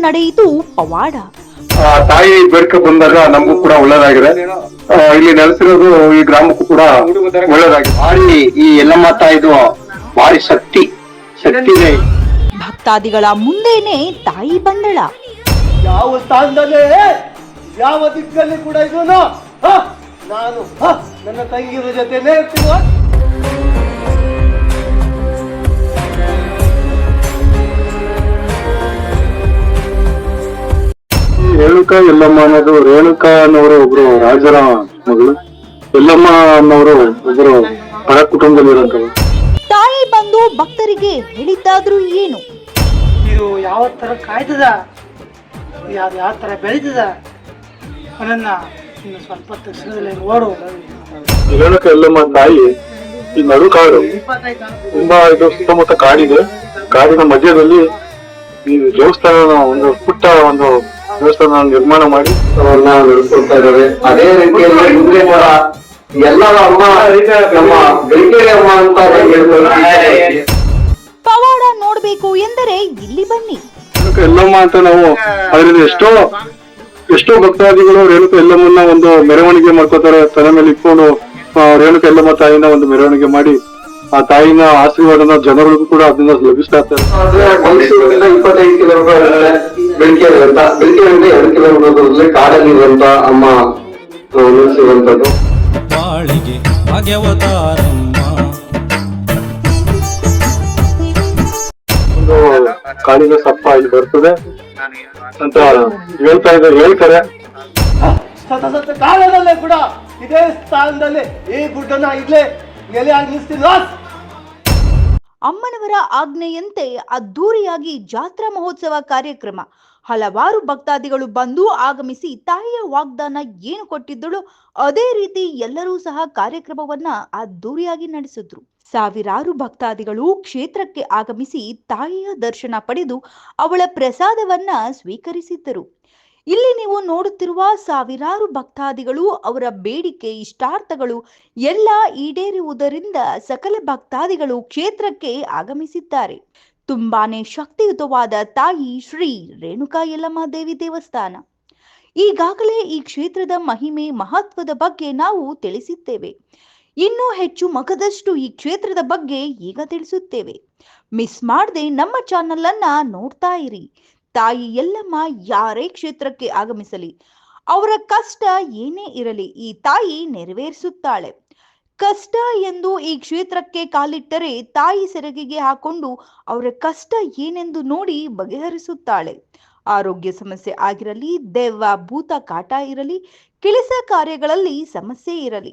ನಡೆಯಿತು ಪವಾಡ. ತಾಯಿ ಬೇಡಿಕೆ ಬಂದಾಗ ನಮಗೂ ಕೂಡ ಒಳ್ಳೇದಾಗಿದೆ. ಇಲ್ಲಿ ನೆಲೆಸಿರೋದು ಈ ಗ್ರಾಮಕ್ಕೂ ಕೂಡ ಒಳ್ಳೇದಾಗಿದೆ. ಭಾರಿ ಈ ಎಲ್ಲಮ್ಮ ತಾಯಿದು ಭಾರಿ ಶಕ್ತಿ ಇದೆ. ಭಕ್ತಾದಿಗಳ ಮುಂದೇನೆ ತಾಯಿ ಬಂದಳ. ಯಾವ ಸ್ಥಾನದಲ್ಲಿ ಯಾವ ದಿಕ್ಕಲ್ಲಿ ಕೂಡ ಇದು ನಾನು ನನ್ನ ತಂಗಿರ ಜೊತೆನೇ ಇರ್ತೀವ. ರೇಣುಕಾ ಯಲ್ಲಮ್ಮ ಅನ್ನೋದು ರೇಣುಕಾ ಅನ್ನೋರು ಒಬ್ರು ರಾಜರ ಮಗಳು, ಯಲ್ಲಮ್ಮ ಅನ್ನೋರು ಒಬ್ರು ಬಡ ಕುಟುಂಬದಲ್ಲಿರುವಂತವ್ರು. ತಾಯಿ ಬಂದು ಭಕ್ತರಿಗೆ ಹೇಳಿದ್ದಾದ್ರೂ ಏನು? ಇದು ಯಾವ ತರ ಕಾಯ್ತದ, ಯಾವ ತರ ಬೆಳೀತದ ಅವನನ್ನ ಇನ್ನು ಸ್ವಲ್ಪ ತಕ್ಷಣದಲ್ಲಿ ನೋಡು. ರೇಣುಕಾ ಯಲ್ಲಮ್ಮ ತಾಯಿ ಈ ನಡುಕಾಡು ತುಂಬಾ ಇದು ಸುತ್ತಮುತ್ತ ಕಾಡಿದೆ. ಕಾಡಿನ ಮಧ್ಯದಲ್ಲಿ ಈ ದೇವಸ್ಥಾನ ಒಂದು ಪುಟ್ಟ ಒಂದು ದೇವಸ್ಥಾನ ನಿರ್ಮಾಣ ಮಾಡಿ ಅವ್ರನ್ನ ನಡೆಸ್ಕೊಳ್ತಾ ಇದ್ದಾರೆ. ಅದೇ ರೀತಿಯಲ್ಲಿ ಮುಂದೆ ಕೂಡ ಎಲ್ಲರ ಅಮ್ಮ ನಮ್ಮ ಬೆಳಕೆರೆ ಅಮ್ಮ ಅಂತ ಹೇಳ್ತಾರೆ. ಪವಾಡ ನೋಡ್ಬೇಕು ಎಂದರೆ ಇಲ್ಲಿ ಬನ್ನಿ. ರೇಣುಕಾ ಯಲ್ಲಮ್ಮ ಅಂತ ನಾವು ಅದರಿಂದ ಎಷ್ಟೋ ಭಕ್ತಾದಿಗಳು ರೇಣುಕಾ ಯಲ್ಲಮ್ಮನ್ನ ಒಂದು ಮೆರವಣಿಗೆ ಮಾಡ್ಕೋತಾರೆ. ತಲೆ ಮೇಲೆ ಇಟ್ಕೊಂಡು ರೇಣುಕಾ ಯಲ್ಲಮ್ಮ ತಾಯಿನ ಒಂದು ಮೆರವಣಿಗೆ ಮಾಡಿ ಆ ತಾಯಿನ ಆಶೀರ್ವಾದನ ಜನಗಳಿಗೂ ಕೂಡ ಅದನ್ನ ಲಭಿಸ್ತಾ ಇರ್ತಾರೆ. ಮೈಸೂರಿಂದ 25 ಕಿಲೋಮೀಟರ್ ಬೆಳಕೆರೆ ಅಂತ, ಬೆಳಕೆರೆಯಿಂದ 2 ಕಿಲೋಮೀಟರ್ ದೂರದಲ್ಲಿ ಕಾಡಲ್ಲಿ ಇರುವಂತ ಅಮ್ಮ ನೆಲೆಸಿರುವಂತದ್ದು. ಬಾಳಿಗೆ ಭಾಗ್ಯವತಾರಮ್ಮ ಒಂದು ಕಾಡಿನ ಸಪ್ಪ ಇಲ್ಲಿ ಬರ್ತದೆ ಅಂತ ಹೇಳ್ತಾರೆ. ಸತ ಕಾಲದಲ್ಲೇ ಕೂಡ ಇದೇ ಸ್ಥಾನದಲ್ಲಿ ಈ ಗುಡ್ಡನ ಇಲ್ಲೇ ನೆಲೆ ಆಗಿಸ್ತೀನಿ. ಅಮ್ಮನವರ ಆಜ್ಞೆಯಂತೆ ಅದ್ದೂರಿಯಾಗಿ ಜಾತ್ರಾ ಮಹೋತ್ಸವ ಕಾರ್ಯಕ್ರಮ. ಹಲವಾರು ಭಕ್ತಾದಿಗಳು ಬಂದು ಆಗಮಿಸಿ ತಾಯಿಯ ವಾಗ್ದಾನ ಏನು ಕೊಟ್ಟಿದ್ದಳು ಅದೇ ರೀತಿ ಎಲ್ಲರೂ ಸಹ ಕಾರ್ಯಕ್ರಮವನ್ನ ಅದ್ದೂರಿಯಾಗಿ ನಡೆಸಿದ್ರು. ಸಾವಿರಾರು ಭಕ್ತಾದಿಗಳು ಕ್ಷೇತ್ರಕ್ಕೆ ಆಗಮಿಸಿ ತಾಯಿಯ ದರ್ಶನ ಪಡೆದು ಅವಳ ಪ್ರಸಾದವನ್ನ ಸ್ವೀಕರಿಸಿದ್ದರು. ಇಲ್ಲಿ ನೀವು ನೋಡುತ್ತಿರುವ ಸಾವಿರಾರು ಭಕ್ತಾದಿಗಳು ಅವರ ಬೇಡಿಕೆ ಇಷ್ಟಾರ್ಥಗಳು ಎಲ್ಲ ಈಡೇರುವುದರಿಂದ ಸಕಲ ಭಕ್ತಾದಿಗಳು ಕ್ಷೇತ್ರಕ್ಕೆ ಆಗಮಿಸಿದ್ದಾರೆ. ತುಂಬಾನೇ ಶಕ್ತಿಯುತವಾದ ತಾಯಿ ಶ್ರೀ ರೇಣುಕಾ ಯಲ್ಲಮ್ಮ ದೇವಿ ದೇವಸ್ಥಾನ. ಈಗಾಗಲೇ ಈ ಕ್ಷೇತ್ರದ ಮಹಿಮೆ ಮಹತ್ವದ ಬಗ್ಗೆ ನಾವು ತಿಳಿಸಿದ್ದೇವೆ. ಇನ್ನೂ ಹೆಚ್ಚು ಮಗದಷ್ಟು ಈ ಕ್ಷೇತ್ರದ ಬಗ್ಗೆ ಈಗ ತಿಳಿಸುತ್ತೇವೆ. ಮಿಸ್ ಮಾಡದೆ ನಮ್ಮ ಚಾನಲ್ ಅನ್ನ ನೋಡ್ತಾ ಇರಿ. ತಾಯಿ ಯಲ್ಲಮ್ಮ ಯಾರೇ ಕ್ಷೇತ್ರಕ್ಕೆ ಆಗಮಿಸಲಿ, ಅವರ ಕಷ್ಟ ಏನೇ ಇರಲಿ ಈ ತಾಯಿ ನೆರವೇರಿಸುತ್ತಾಳೆ. ಕಷ್ಟ ಎಂದು ಈ ಕ್ಷೇತ್ರಕ್ಕೆ ಕಾಲಿಟ್ಟರೆ ತಾಯಿ ಸೆರಗಿಗೆ ಹಾಕೊಂಡು ಅವರ ಕಷ್ಟ ಏನೆಂದು ನೋಡಿ ಬಗೆಹರಿಸುತ್ತಾಳೆ. ಆರೋಗ್ಯ ಸಮಸ್ಯೆ ಆಗಿರಲಿ, ದೆವ್ವ ಭೂತ ಕಾಟ ಇರಲಿ, ಕೆಲಸ ಕಾರ್ಯಗಳಲ್ಲಿ ಸಮಸ್ಯೆ ಇರಲಿ,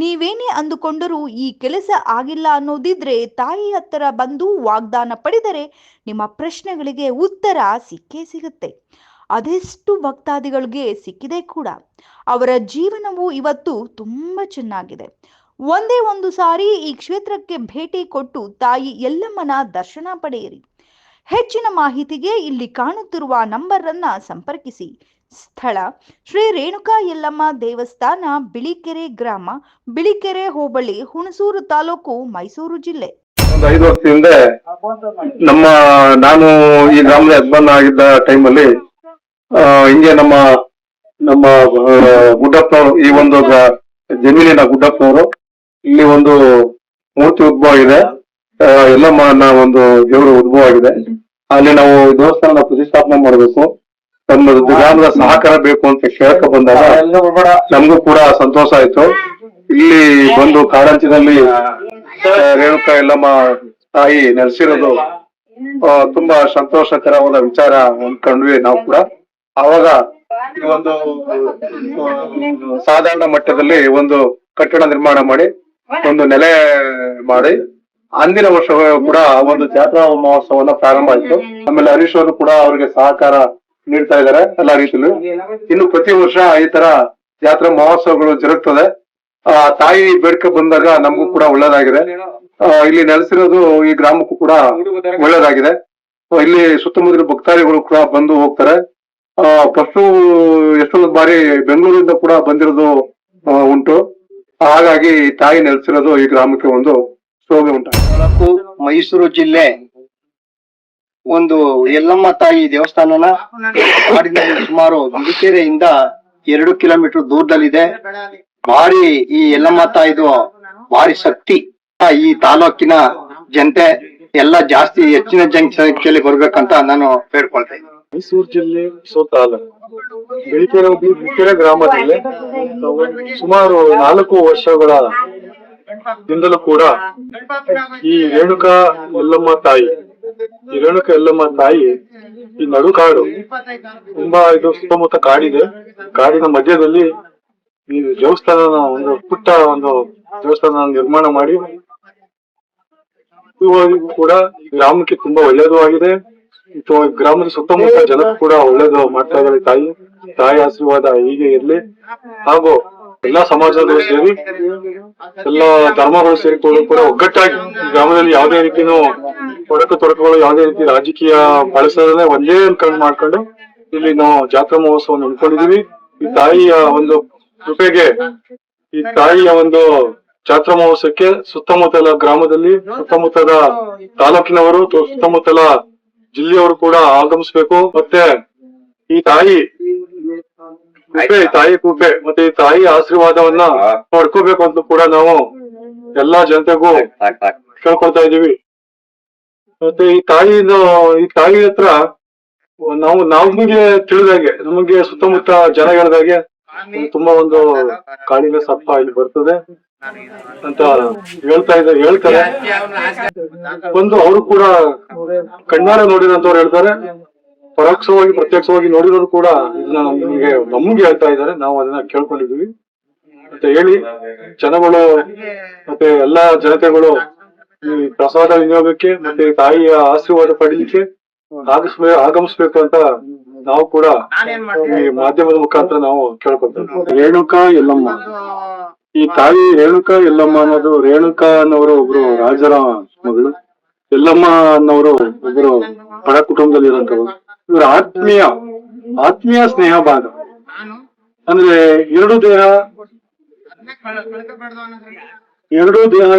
ನೀವೇನೇ ಅಂದುಕೊಂಡರೂ ಈ ಕೆಲಸ ಆಗಿಲ್ಲ ಅನ್ನೋದಿದ್ರೆ ತಾಯಿ ಹತ್ತಿರ ಬಂದು ವಾಗ್ದಾನ ಪಡೆದರೆ ನಿಮ್ಮ ಪ್ರಶ್ನೆಗಳಿಗೆ ಉತ್ತರ ಸಿಕ್ಕೇ ಸಿಗುತ್ತೆ. ಅದೆಷ್ಟು ಭಕ್ತಾದಿಗಳಿಗೆ ಸಿಕ್ಕಿದೆ ಕೂಡ. ಅವರ ಜೀವನವು ಇವತ್ತು ತುಂಬಾ ಚೆನ್ನಾಗಿದೆ. ಒಂದೇ ಒಂದು ಸಾರಿ ಈ ಕ್ಷೇತ್ರಕ್ಕೆ ಭೇಟಿ ಕೊಟ್ಟು ತಾಯಿ ಯಲ್ಲಮ್ಮನ ದರ್ಶನ ಪಡೆಯಿರಿ. ಹೆಚ್ಚಿನ ಮಾಹಿತಿಗೆ ಇಲ್ಲಿ ಕಾಣುತ್ತಿರುವ ನಂಬರ್ ಅನ್ನ ಸಂಪರ್ಕಿಸಿ. ಸ್ಥಳ ಶ್ರೀ ರೇಣುಕಾ ಯಲ್ಲಮ್ಮ ದೇವಸ್ಥಾನ, ಬಿಳಿಕೆರೆ ಗ್ರಾಮ, ಬಿಳಿಕೆರೆ ಹೋಬಳಿ, ಹುಣಸೂರು ತಾಲೂಕು, ಮೈಸೂರು ಜಿಲ್ಲೆ. ಒಂದು 5 ವರ್ಷದ ಹಿಂದೆ ನಾನು ಈ ಗ್ರಾಮದ ಯಜಮಾನ ಆಗಿದ್ದ ಟೈಮಲ್ಲಿ ಹಿಂಗೆ ನಮ್ಮ ಗುಡ್ಡಪ್ಪನವರು, ಈ ಒಂದು ಜಮೀನಿನ ಗುಡ್ಡಪ್ಪನವರು ಇಲ್ಲಿ ಒಂದು ಮೂರ್ತಿ ಉದ್ಭವ ಆಗಿದೆ. ಯಲ್ಲಮ್ಮನ ಒಂದು ದೇವರು ಉದ್ಭವ ಆಗಿದೆ. ಅಲ್ಲಿ ನಾವು ದೇವಸ್ಥಾನ ಪ್ರತಿಷ್ಠಾಪನೆ ಮಾಡಬೇಕು, ನಮ್ಮ ಗ್ರಾಮದ ಸಹಕಾರ ಬೇಕು ಅಂತ ಕೇಳಕ ಬಂದಾಗ ನಮಗೂ ಕೂಡ ಸಂತೋಷ ಆಯ್ತು. ಇಲ್ಲಿ ಬಂದು ಕಾಡಂಚಿನಲ್ಲಿ ರೇಣುಕಾ ಯಲ್ಲಮ್ಮ ತಾಯಿ ನೆಲೆಸಿರೋದು ತುಂಬಾ ಸಂತೋಷಕರವಾದ ವಿಚಾರ ಅಂದ್ಕೊಂಡ್ವಿ ನಾವು ಕೂಡ. ಆವಾಗ ಈ ಒಂದು ಸಾಧಾರಣ ಮಟ್ಟದಲ್ಲಿ ಒಂದು ಕಟ್ಟಡ ನಿರ್ಮಾಣ ಮಾಡಿ ಒಂದು ನೆಲೆ ಮಾಡಿ ಅಂದಿನ ವರ್ಷ ಕೂಡ ಒಂದು ಜಾತ್ರಾ ಮಹೋತ್ಸವನ ಪ್ರಾರಂಭ ಆಯ್ತು. ಆಮೇಲೆ ಹರೀಶ್ ಅವರು ಕೂಡ ಅವ್ರಿಗೆ ಸಹಕಾರ ನೀಡ್ತಾ ಇದ್ದಾರೆ ಎಲ್ಲಾ ರೀತಿಯಲ್ಲಿ. ಇನ್ನು ಪ್ರತಿ ವರ್ಷ ಈ ತರ ಜಾತ್ರಾ ಮಹೋತ್ಸವಗಳು ಜರುಗ್ತದೆ. ತಾಯಿ ಬೇಡಿಕೆ ಬಂದಾಗ ನಮಗೂ ಕೂಡ ಒಳ್ಳೇದಾಗಿದೆ. ಇಲ್ಲಿ ನೆಲೆಸಿರೋದು ಈ ಗ್ರಾಮಕ್ಕೂ ಕೂಡ ಒಳ್ಳೇದಾಗಿದೆ. ಇಲ್ಲಿ ಸುತ್ತಮುತ್ತಲ ಭಕ್ತಾದಿಗಳು ಕೂಡ ಬಂದು ಹೋಗ್ತಾರೆ. ಫಸ್ಟ್ ಎಷ್ಟೊಂದು ಬಾರಿ ಬೆಂಗಳೂರಿಂದ ಕೂಡ ಬಂದಿರೋದು ಉಂಟು. ಹಾಗಾಗಿ ತಾಯಿ ನೆಲೆಸಿರೋದು ಈ ಗ್ರಾಮಕ್ಕೆ ಒಂದು ಶೋಭೆ ಉಂಟು. ಮೈಸೂರು ಜಿಲ್ಲೆ ಒಂದು ಯಲ್ಲಮ್ಮ ತಾಯಿ ದೇವಸ್ಥಾನನ ಕಾಡಿನಲ್ಲಿ ಸುಮಾರು ಬಿಳಿಕೆರೆಯಿಂದ 2 ಕಿಲೋಮೀಟರ್ ದೂರದಲ್ಲಿದೆ. ಭಾರಿ ಈ ಯಲ್ಲಮ್ಮ ತಾಯಿದು ಭಾರಿ ಶಕ್ತಿ. ಈ ತಾಲೂಕಿನ ಜನತೆ ಎಲ್ಲ ಜಾಸ್ತಿ ಹೆಚ್ಚಿನ ಸಂಖ್ಯೆಯಲ್ಲಿ ಬರ್ಬೇಕಂತ ನಾನು ಬೇಡ್ಕೊಳ್ತಾ ಇದ್ದೀನಿ. ಮೈಸೂರು ಜಿಲ್ಲೆ ತಾಲೂಕು ಬಿಳಿಕೆರೆ ಗ್ರಾಮದಲ್ಲಿ ಸುಮಾರು 4 ವರ್ಷಗಳ ದಿಂದಲೂ ಕೂಡ ಈ ರೇಣುಕಾ ಯಲ್ಲಮ್ಮ ತಾಯಿ ಈ ನಡುಕಾಡು ತುಂಬಾ ಇದು ಸುತ್ತಮುತ್ತ ಕಾಡಿದೆ. ಕಾಡಿನ ಮಧ್ಯದಲ್ಲಿ ಈ ದೇವಸ್ಥಾನ ಒಂದು ಪುಟ್ಟ ಒಂದು ದೇವಸ್ಥಾನ ನಿರ್ಮಾಣ ಮಾಡಿ ಇದುವರೆಗೂ ಕೂಡ ಗ್ರಾಮಕ್ಕೆ ತುಂಬಾ ಒಳ್ಳೇದು ಆಗಿದೆ. ಗ್ರಾಮದ ಸುತ್ತಮುತ್ತ ಜನಕ್ಕೂ ಕೂಡ ಒಳ್ಳೇದು ಮಾಡ್ತಾ ಇದ್ದಾರೆ. ತಾಯಿ ಆಶೀರ್ವಾದ ಹೀಗೆ ಇರ್ಲಿ. ಹಾಗೂ ಎಲ್ಲಾ ಸಮಾಜದವರು ಸೇರಿ ಎಲ್ಲಾ ಧರ್ಮಗಳು ಸೇರಿಕೊಂಡು ಕೂಡ ಒಗ್ಗಟ್ಟಾಗಿ ಗ್ರಾಮದಲ್ಲಿ ಯಾವುದೇ ರೀತಿನೂ ತೊಡಕುಗಳು ಯಾವುದೇ ರೀತಿ ರಾಜಕೀಯ ಬಳಸದೇ ಒಂದೇ ಅನ್ಕೊಂಡು ಮಾಡ್ಕೊಂಡು ಇಲ್ಲಿ ನಾವು ಜಾತ್ರಾ ಮಹೋತ್ಸವವನ್ನು ಹಮ್ಮಿಕೊಂಡಿದೀವಿ. ಈ ತಾಯಿಯ ಒಂದು ಕೃಪೆಗೆ, ಈ ತಾಯಿಯ ಒಂದು ಜಾತ್ರಾ ಮಹೋತ್ಸವಕ್ಕೆ ಸುತ್ತಮುತ್ತಲ ಗ್ರಾಮದಲ್ಲಿ ಸುತ್ತಮುತ್ತಲ ತಾಲೂಕಿನವರು ಸುತ್ತಮುತ್ತಲ ಜಿಲ್ಲೆಯವರು ಕೂಡ ಆಗಮಿಸ್ಬೇಕು. ಮತ್ತೆ ಈ ತಾಯಿ ಕೃಪೆ ಮತ್ತೆ ಈ ತಾಯಿ ಆಶೀರ್ವಾದವನ್ನ ಪಡ್ಕೋಬೇಕು ಅಂತ ಕೂಡ ನಾವು ಎಲ್ಲಾ ಜನತೆಗೂ ಕೇಳ್ಕೊಳ್ತಾ ಇದೀವಿ. ಮತ್ತೆ ಈ ತಾಯಿ ಹತ್ರ ನಮಗೆ ತಿಳಿದಾಗೆ, ನಮಗೆ ಸುತ್ತಮುತ್ತ ಜನ ಹೇಳಿದಾಗೆ ತುಂಬಾ ಒಂದು ಕಾಳಿನ ಸಪ್ಪ ಇಲ್ಲಿ ಬರ್ತದೆ ಅಂತ ಹೇಳ್ತಾರೆ. ಒಂದು ಅವರು ಕೂಡ ಕಣ್ಣಾರ ನೋಡಿದಂತವ್ರು ಹೇಳ್ತಾರೆ, ಪರೋಕ್ಷವಾಗಿ ಪ್ರತ್ಯಕ್ಷವಾಗಿ ನೋಡಿರೋರು ಕೂಡ ಇದನ್ನ ನಮ್ಗೆ ಹೇಳ್ತಾ ಇದ್ದಾರೆ. ನಾವು ಅದನ್ನ ಕೇಳ್ಕೊಂಡಿದೀವಿ ಅಂತ ಹೇಳಿ ಜನಗಳು ಮತ್ತೆ ಎಲ್ಲಾ ಜನತೆಗಳು ಈ ಪ್ರಸಾದ ವಿನಿಯೋಗಕ್ಕೆ ಮತ್ತೆ ತಾಯಿಯ ಆಶೀರ್ವಾದ ಪಡೀಲಿಕ್ಕೆ ಆಗಮಿಸ್ಬೇಕು ಅಂತ ನಾವು ಕೂಡ ಈ ಮಾಧ್ಯಮದ ಮುಖಾಂತರ ನಾವು ಕೇಳ್ಕೊಳ್ತೇವೆ. ರೇಣುಕಾ ಯಲ್ಲಮ್ಮ, ಈ ತಾಯಿ ರೇಣುಕಾ ಯಲ್ಲಮ್ಮ ಅನ್ನೋದು, ರೇಣುಕಾ ಅನ್ನೋರು ಒಬ್ರು ರಾಜರ ಮಗಳು, ಯಲ್ಲಮ್ಮ ಅನ್ನೋರು ಒಬ್ರು ಬಡ ಕುಟುಂಬದಲ್ಲಿ ಇರುವಂತವ್ರು. ಇವ್ರ ಆತ್ಮೀಯ ಸ್ನೇಹ ಭಾಗ ಅಂದ್ರೆ ಎರಡೂ ದೇಹ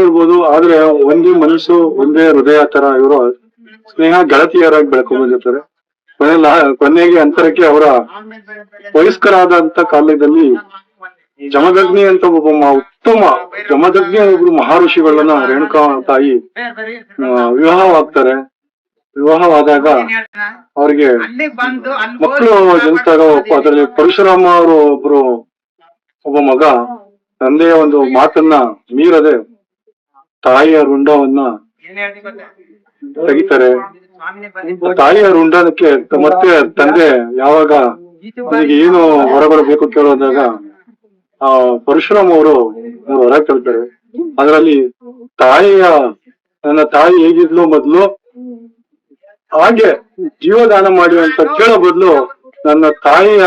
ಇರ್ಬೋದು, ಆದ್ರೆ ಒಂದೇ ಮನಸ್ಸು ಒಂದೇ ಹೃದಯ ತರ ಇವರು ಸ್ನೇಹ ಗೆಳತಿಯರಾಗಿ ಬೆಳ್ಕೊಂಡ್ ಬಂದಿರ್ತಾರೆ. ಕೊನೆಗೆ ಅಂತರಕ್ಕೆ ಅವರ ವಯಸ್ಕರಾದಂತ ಕಾಲದಲ್ಲಿ ಜಮದಗ್ನಿ ಅಂತ ಒಬ್ಬ ಉತ್ತಮ ಜಮದಗ್ನಿ ಒಬ್ರು ಮಹರ್ಷಿಗಳನ್ನ ರೇಣುಕಾ ತಾಯಿ ವಿವಾಹವಾಗ್ತಾರೆ. ವಿವಾಹವಾದಾಗ ಅವ್ರಿಗೆ ಮಕ್ಕಳು ಜನಿಸಿದಾಗ ಅದರಲ್ಲಿ ಪರಶುರಾಮ ಅವರು ಒಬ್ಬ ಮಗ ತಂದೆಯ ಒಂದು ಮಾತನ್ನ ಮೀರದೆ ತಾಯಿಯ ರುಂಡವನ್ನ ತೆಗಿತಾರೆ. ತಾಯಿಯ ರುಂಡಕ್ಕೆ ಮತ್ತೆ ತಂದೆ ಯಾವಾಗ ಅವನಿಗೆ ಏನು ಹೊರಗಳು ಬೇಕು ಕೇಳೋದಾಗ ಆ ಪರಶುರಾಮ ಅವರು ಹೊರ ಕೇಳ್ತಾರೆ. ಅದರಲ್ಲಿ ನನ್ನ ತಾಯಿ ಹೇಗಿದ್ಲು ಮೊದ್ಲು ಹಾಗೆ ಜೀವದಾನ ಮಾಡಿ ಅಂತ ಕೇಳೋ ಬದಲು ನನ್ನ ತಾಯಿಯ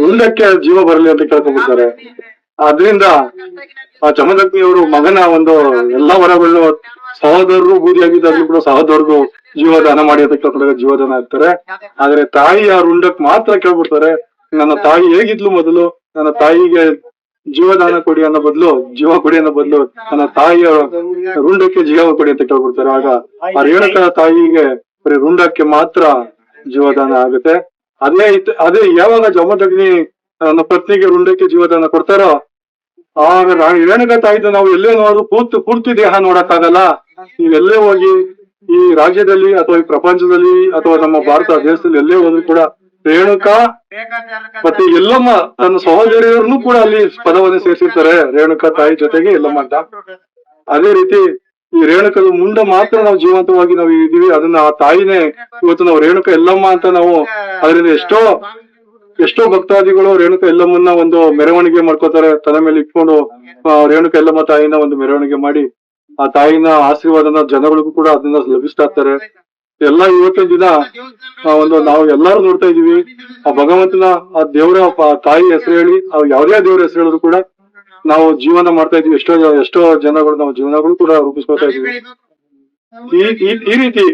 ರುಂಡಕ್ಕೆ ಜೀವ ಬರಲಿ ಅಂತ ಕೇಳ್ಕೊಂಡ್ಬಿಡ್ತಾರೆ. ಆದ್ರಿಂದ ಆ ಜಮದಗ್ನಿಯವರು ಮಗನ ಒಂದು ಎಲ್ಲಾ ವರಗಳು ಸಹೋದರರು ಬೂದಿಯಾಗಿದ್ದಾಗಲೂ ಕೂಡ ಸಹೋದರರು ಜೀವದಾನ ಮಾಡಿ ಅಂತ ಕೇಳ್ಕೊಂಡಾಗ ಜೀವದಾನ ಆಗ್ತಾರೆ. ಆದ್ರೆ ತಾಯಿಯ ರುಂಡಕ್ ಮಾತ್ರ ಕೇಳ್ಬಿಡ್ತಾರೆ, ನನ್ನ ತಾಯಿ ಹೇಗಿದ್ಲು ಮೊದಲು, ನನ್ನ ತಾಯಿಗೆ ಜೀವದಾನ ಕೊಡಿ ಅನ್ನೋ ಬದಲು ಜೀವ ಕೊಡಿ ಅನ್ನೋ ಬದಲು ನನ್ನ ತಾಯಿಯ ರುಂಡಕ್ಕೆ ಜೀವ ಕೊಡಿ ಅಂತ ಕೇಳ್ಬಿಡ್ತಾರೆ. ಆಗ ಆ ರೇಣುಕಾ ತಾಯಿಗೆ ಬರೀ ರುಂಡಕ್ಕೆ ಮಾತ್ರ ಜೀವದಾನ ಆಗುತ್ತೆ. ಅದೇ ಯಾವಾಗ ಜಮದಗ್ನಿ ನನ್ನ ಪತ್ನಿಗೆ ರುಂಡಕ್ಕೆ ಜೀವದಾನ ಕೊಡ್ತಾರೋ ಆಗ ರೇಣುಕಾ ತಾಯಿದ್ದು ನಾವು ಎಲ್ಲೇ ನೋಡೋದು ಪೂರ್ತಿ ದೇಹ ನೋಡಕ್ಕಾಗಲ್ಲ. ನೀವೆಲ್ಲೇ ಹೋಗಿ ಈ ರಾಜ್ಯದಲ್ಲಿ ಅಥವಾ ಈ ಪ್ರಪಂಚದಲ್ಲಿ ಅಥವಾ ನಮ್ಮ ಭಾರತ ದೇಶದಲ್ಲಿ ಎಲ್ಲೇ ಹೋದ್ರು ಕೂಡ ರೇಣುಕಾ ಮತ್ತೆ ಯಲ್ಲಮ್ಮ ತನ್ನ ಸಹೋದರಿಯರನ್ನು ಕೂಡ ಅಲ್ಲಿ ಪದವನ್ನು ಸೇರಿಸಿರ್ತಾರೆ, ರೇಣುಕಾ ತಾಯಿ ಜೊತೆಗೆ ಯಲ್ಲಮ್ಮ ಅಂತ. ಅದೇ ರೀತಿ ಈ ರೇಣುಕದ ಮುಂದೆ ಮಾತ್ರ ನಾವು ಜೀವಂತವಾಗಿ ನಾವು ಇದೀವಿ. ಅದನ್ನ ಆ ತಾಯಿನೇ ಇವತ್ತು ನಾವು ರೇಣುಕಾ ಯಲ್ಲಮ್ಮ ಅಂತ ನಾವು ಅದರಿಂದ ಎಷ್ಟೋ ಭಕ್ತಾದಿಗಳು ರೇಣುಕಾ ಯಲ್ಲಮ್ಮನ್ನ ಒಂದು ಮೆರವಣಿಗೆ ಮಾಡ್ಕೋತಾರೆ, ತಲೆ ಮೇಲೆ ಇಟ್ಕೊಂಡು ರೇಣುಕಾ ಯಲ್ಲಮ್ಮ ತಾಯಿನ ಒಂದು ಮೆರವಣಿಗೆ ಮಾಡಿ ಆ ತಾಯಿನ ಆಶೀರ್ವಾದನ ಜನಗಳಿಗೂ ಕೂಡ ಅದನ್ನ ಲಭಿಸ್ತಾ ಇರ್ತಾರೆ. ಎಲ್ಲ ಇವತ್ತಿನ ದಿನ ನಾವು ಎಲ್ಲಾರು ನೋಡ್ತಾ ಇದೀವಿ. ಆ ಭಗವಂತನ ಆ ದೇವರ ತಾಯಿ ಹೆಸರು ಹೇಳಿ ಯಾವುದೇ ದೇವರ ಹೆಸರು ಹೇಳಿದ್ರು ಕೂಡ ನಾವು ಜೀವನ ಮಾಡ್ತಾ ಇದೀವಿ. ಎಷ್ಟೋ ಜನಗಳು ನಾವು ಜೀವನಗಳು ಕೂಡ ರೂಪಿಸ್ಕೊತಾ ಇದೀವಿ. ಈ ರೀತಿ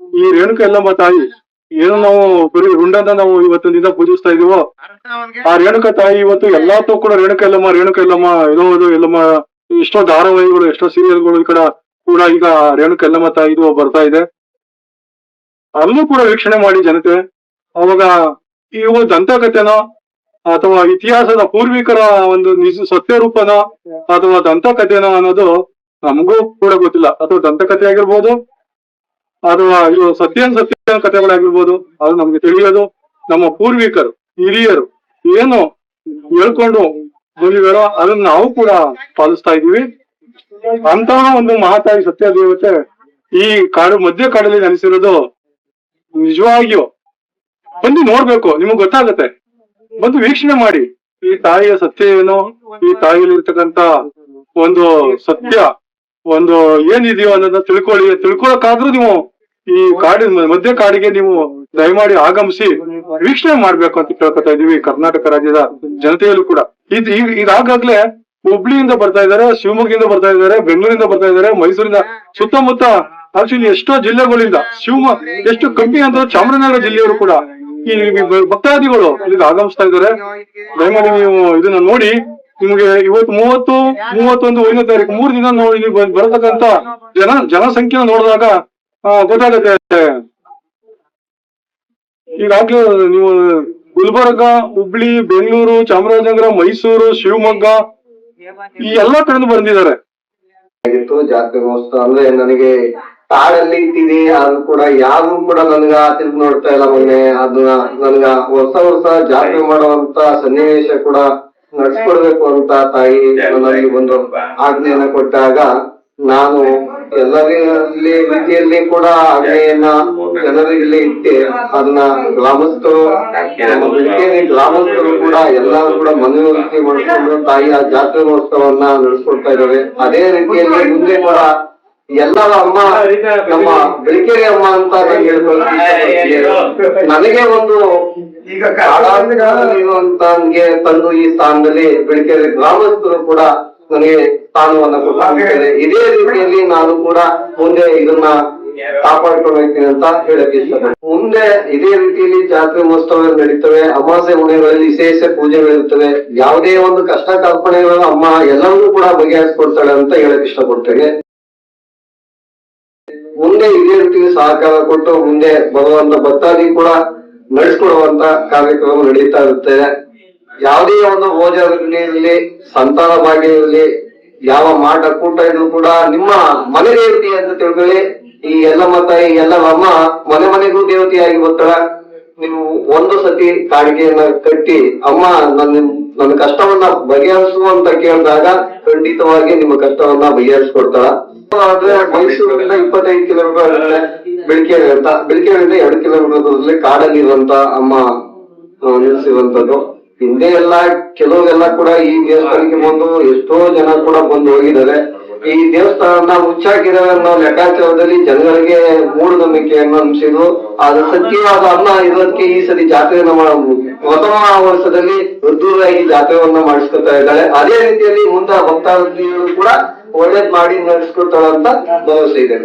ಈ ರೇಣುಕಾ ಯಲ್ಲಮ್ಮ ತಾಯಿ ಏನು ನಾವು ಬರೀ ರುಂಡನ ನಾವು ಇವತ್ತಿನ ದಿನ ಪೂಜಿಸ್ತಾ ಇದೀವೋ, ಆ ರೇಣುಕಾ ತಾಯಿ ಇವತ್ತು ಎಲ್ಲಾತೂ ಕೂಡ ರೇಣುಕಾ ಯಲ್ಲಮ್ಮ ಇರೋದು ಯಲ್ಲಮ್ಮ ಎಷ್ಟೋ ಧಾರಾವಾಹಿಗಳು ಎಷ್ಟೋ ಸೀರಿಯಲ್ಗಳು ಕೂಡ ಈಗ ರೇಣುಕಾ ಯಲ್ಲಮ್ಮ ತಾಯಿದು ಬರ್ತಾ ಇದೆ. ಅಲ್ಲೂ ಕೂಡ ವೀಕ್ಷಣೆ ಮಾಡಿ ಜನತೆ. ಅವಾಗ ಇವು ದಂತಕಥೆನೋ ಅಥವಾ ಇತಿಹಾಸದ ಪೂರ್ವಿಕರ ಒಂದು ಸತ್ಯ ರೂಪನೋ ಅಥವಾ ದಂತಕಥೆನೋ ಅನ್ನೋದು ನಮಗೂ ಕೂಡ ಗೊತ್ತಿಲ್ಲ. ಅಥವಾ ದಂತಕಥೆ ಆಗಿರ್ಬೋದು ಅಥವಾ ಇವು ಸತ್ಯ ಕಥೆಗಳಾಗಿರ್ಬೋದು, ಅದು ನಮ್ಗೆ ತಿಳಿಯೋದು ನಮ್ಮ ಪೂರ್ವಿಕರು ಹಿರಿಯರು ಏನು ಹೇಳ್ಕೊಂಡು ಬಂದಿದಾರೋ ಅದನ್ನ ನಾವು ಕೂಡ ಪಾಲಿಸ್ತಾ ಇದೀವಿ. ಅಂತಹ ಒಂದು ಮಹಾತಾಯಿ ಸತ್ಯ ದೇವತೆ ಈ ಮಧ್ಯ ಕಾಡಲ್ಲಿ ನೆಲೆಸಿರೋದು ನಿಜವಾಗಿಯೂ ಬಂದು ನೋಡ್ಬೇಕು, ನಿಮಗ್ ಗೊತ್ತಾಗತ್ತೆ. ಬಂದು ವೀಕ್ಷಣೆ ಮಾಡಿ ಈ ತಾಯಿಯ ಸತ್ಯ ಏನು, ಈ ತಾಯಿಯಲ್ಲಿ ಇರ್ತಕ್ಕಂತ ಒಂದು ಸತ್ಯ ಒಂದು ಏನಿದೆಯೋ ಅನ್ನೋದನ್ನ ತಿಳ್ಕೊಳಕ್ಕಾದ್ರೂ ನೀವು ಈ ಮಧ್ಯ ಕಾಡಿಗೆ ನೀವು ದಯಮಾಡಿ ಆಗಮಿಸಿ ವೀಕ್ಷಣೆ ಮಾಡ್ಬೇಕು ಅಂತ ಕೇಳ್ಕೊತಾ ಇದೀವಿ. ಕರ್ನಾಟಕ ರಾಜ್ಯದ ಜನತೆಯಲ್ಲೂ ಕೂಡ ಇದಾಗ್ಲೇ ಹುಬ್ಳಿಯಿಂದ ಬರ್ತಾ ಇದಾರೆ, ಶಿವಮೊಗ್ಗದಿಂದ ಬರ್ತಾ ಇದಾರೆ, ಬೆಂಗಳೂರಿಂದ ಬರ್ತಾ ಇದಾರೆ, ಮೈಸೂರಿಂದ, ಸುತ್ತಮುತ್ತ ಆಕ್ಚುಲಿ ಎಷ್ಟೋ ಜಿಲ್ಲೆಗಳಿಂದ, ಎಷ್ಟು ಕಮ್ಮಿ ಅಂದ್ರೆ ಚಾಮರಾಜನಗರ ಜಿಲ್ಲೆಯವರು ಕೂಡ ಈ ಭಕ್ತಾದಿಗಳು ಇಲ್ಲಿಗೆ ಆಗಮಿಸ್ತಾ ಇದ್ದಾರೆ. ದಯಮಾಡಿ ನೀವು ಇದನ್ನ ನೋಡಿ. ನಿಮಗೆ ಇವತ್ತು 30, 31, 5ನೇ ತಾರೀಕು 3 ದಿನ ನೋಡಿ ಬರತಕ್ಕಂತ ಜನಸಂಖ್ಯೆ ನೋಡಿದಾಗ ಗೊತ್ತಾಗತ್ತೆ. ಈಗಾಗ್ಲೇ ನೀವು ಗುಲ್ಬರ್ಗ, ಹುಬ್ಳಿ, ಬೆಂಗಳೂರು, ಚಾಮರಾಜನಗರ, ಮೈಸೂರು, ಶಿವಮೊಗ್ಗ ಈ ಎಲ್ಲಾ ಕಡೆನೂ ಬಂದಿದ್ದಾರೆ. ಜಾತ್ರೆ ಮಹೋತ್ಸವ ಅಂದ್ರೆ ನನಗೆ ಕಾಡಲ್ಲಿ ಇದ್ದೀನಿ, ಅದು ಕೂಡ ಯಾರು ಕೂಡ ನನ್ಗ ತಿರುಗಿ ನೋಡ್ತಾ ಇಲ್ಲ. ಮೊನ್ನೆ ಅದನ್ನ ನನ್ಗ ವರ್ಷ ಜಾತ್ರೆ ಮಾಡುವಂತ ಸನ್ನಿವೇಶ ಕೂಡ ನಡ್ಸ್ಕೊಡ್ಬೇಕು ಅಂತ ತಾಯಿ ನನಗೆ ಒಂದು ಆಜ್ಞೆಯನ್ನ ಕೊಟ್ಟಾಗ ನಾನು ಎಲ್ಲರಲ್ಲಿ ರೀತಿಯಲ್ಲಿ ಕೂಡ ಆಜ್ಞೆಯನ್ನ ಜನರಲ್ಲಿ ಇಟ್ಟೆ. ಅದನ್ನ ಗ್ರಾಮಸ್ಥರು ಕೂಡ ಎಲ್ಲರೂ ಕೂಡ ಮನವರಿಕೆ ಮಾಡಿಕೊಂಡು ತಾಯಿಯ ಜಾತ್ರೆ ಮಹೋತ್ಸವನ್ನ ನಡೆಸ್ಕೊಡ್ತಾ ಇದ್ದಾರೆ. ಅದೇ ರೀತಿಯಲ್ಲಿ ಮುಂದೆ ಕೂಡ ಎಲ್ಲರ ಅಮ್ಮ ನಮ್ಮ ಬೆಳಕೇರಿ ಅಮ್ಮ ಅಂತ ನನಗೆ ಒಂದು ಈಗ ತಂದು ಈ ಸ್ಥಾನದಲ್ಲಿ ಬೆಳಕೇರಿ ಗ್ರಾಮಸ್ಥರು ಕೂಡ ನನಗೆ ಸ್ಥಾನವನ್ನ ಕೊಟ್ಟಿದ್ದಾರೆ. ಇದೇ ರೀತಿಯಲ್ಲಿ ನಾನು ಕೂಡ ಮುಂದೆ ಇದನ್ನ ಕಾಪಾಡ್ಕೊಳ್ತೀನಿ ಅಂತ ಹೇಳಕ್ ಇಷ್ಟಪಡ್ತೀನಿ. ಮುಂದೆ ಇದೇ ರೀತಿಯಲ್ಲಿ ಜಾತ್ರೆ ಮಹೋತ್ಸವ ನಡೀತವೆ. ಅಮಾವಾಸ್ಯೆ ಹುಣ್ಣಿಮೆಗಳಲ್ಲಿ ವಿಶೇಷ ಪೂಜೆಗಳಿರ್ತವೆ. ಯಾವುದೇ ಒಂದು ಕಷ್ಟ ಕಲ್ಪನೆಗಳನ್ನು ಅಮ್ಮ ಎಲ್ಲವನ್ನೂ ಕೂಡ ಬಗೆಹರಿಸ್ಕೊಡ್ತಾಳೆ ಅಂತ ಹೇಳಕ್ ಇಷ್ಟಪಡ್ತೇನೆ. ಮುಂದೆ ಇದೇ ರೀತಿ ಸಹಕಾರ ಕೊಟ್ಟು ಮುಂದೆ ಬರುವಂತ ಭಕ್ತಾದಿ ಕೂಡ ನಡೆಸ್ಕೊಡುವಂತ ಕಾರ್ಯಕ್ರಮ ನಡೀತಾ ಇರುತ್ತೆ. ಯಾವುದೇ ಒಂದು ಭೋಜನಲ್ಲಿ ಸಂತಾನ ಭಾಗ್ಯ ಇರಲಿ, ಯಾವ ಮಾಟ ಕೂಟ ಇದ್ರು ಕೂಡ ನಿಮ್ಮ ಮನೆ ದೇವತೆ ಅಂತ ತಿಳ್ಕೊಳ್ಳಿ. ಈ ಎಲ್ಲಮ್ಮ ತಾಯಿ ಎಲ್ಲಮ್ಮ ಮನೆಗೂ ದೇವತೆಯಾಗಿ ಬರ್ತಾಳ. ನೀವು ಒಂದು ಸತಿ ಕಾಣಿಕೆಯನ್ನ ಕಟ್ಟಿ ಅಮ್ಮ ನನ್ನ ಕಷ್ಟವನ್ನ ಬಗೆಹರಿಸು ಅಂತ ಕೇಳಿದಾಗ ಖಂಡಿತವಾಗಿ ನಿಮ್ಮ ಕಷ್ಟವನ್ನ ಬಗೆಹರಿಸ್ಕೊಡ್ತಾಳ. ಆದ್ರೆ ಮೈಸೂರಿಂದ 25 ಕಿಲೋಮೀಟರ್ ಬೆಳಕೇರಿ ಅಂತ, ಬೆಳಕೇರಿಯಿಂದ 2 ಕಿಲೋಮೀಟರ್ ದೂರದಲ್ಲಿ ಕಾಡಲ್ಲಿ ಇರುವಂತ ಅಮ್ಮ ನಿಲ್ಸಿರುವಂತದ್ದು. ಹಿಂದೆ ಎಲ್ಲ ಕೆಲವೆಲ್ಲ ಕೂಡ ಈ ದೇವಸ್ಥಾನಕ್ಕೆ ಬಂದು ಎಷ್ಟೋ ಜನ ಕೂಡ ಬಂದು ಹೋಗಿದ್ದಾರೆ. ಈ ದೇವಸ್ಥಾನ ಮುಚ್ಚಾಕಿದ್ದಾರೆ ಅನ್ನೋ ಲೆಕ್ಕಾಚಾರದಲ್ಲಿ ಜನಗಳಿಗೆ ಮೂಢನಂಬಿಕೆಯನ್ನು ಅನಿಸಿದ್ರು. ಅದು ಸತ್ಯವಾದ ಅನ್ನ ಇರೋದಕ್ಕೆ ಈ ಸರಿ ಜಾತ್ರೆಯನ್ನ ಪ್ರಥಮ ವರ್ಷದಲ್ಲಿ ಅದ್ದೂರಿಯಾಗಿ ಜಾತ್ರೆಯನ್ನ ಮಾಡಿಸ್ಕೊತಾ ಇದ್ದಾಳೆ. ಅದೇ ರೀತಿಯಲ್ಲಿ ಮುಂದೆ ಭಕ್ತಾದಿಗಳು ಕೂಡ ಒಳ್ಳೇದ್ ಮಾಡಿ ನಡೆಸ್ಕೊಡ್ತಾಳೆ ಅಂತ ಭರವಸೆ ಇದೆ.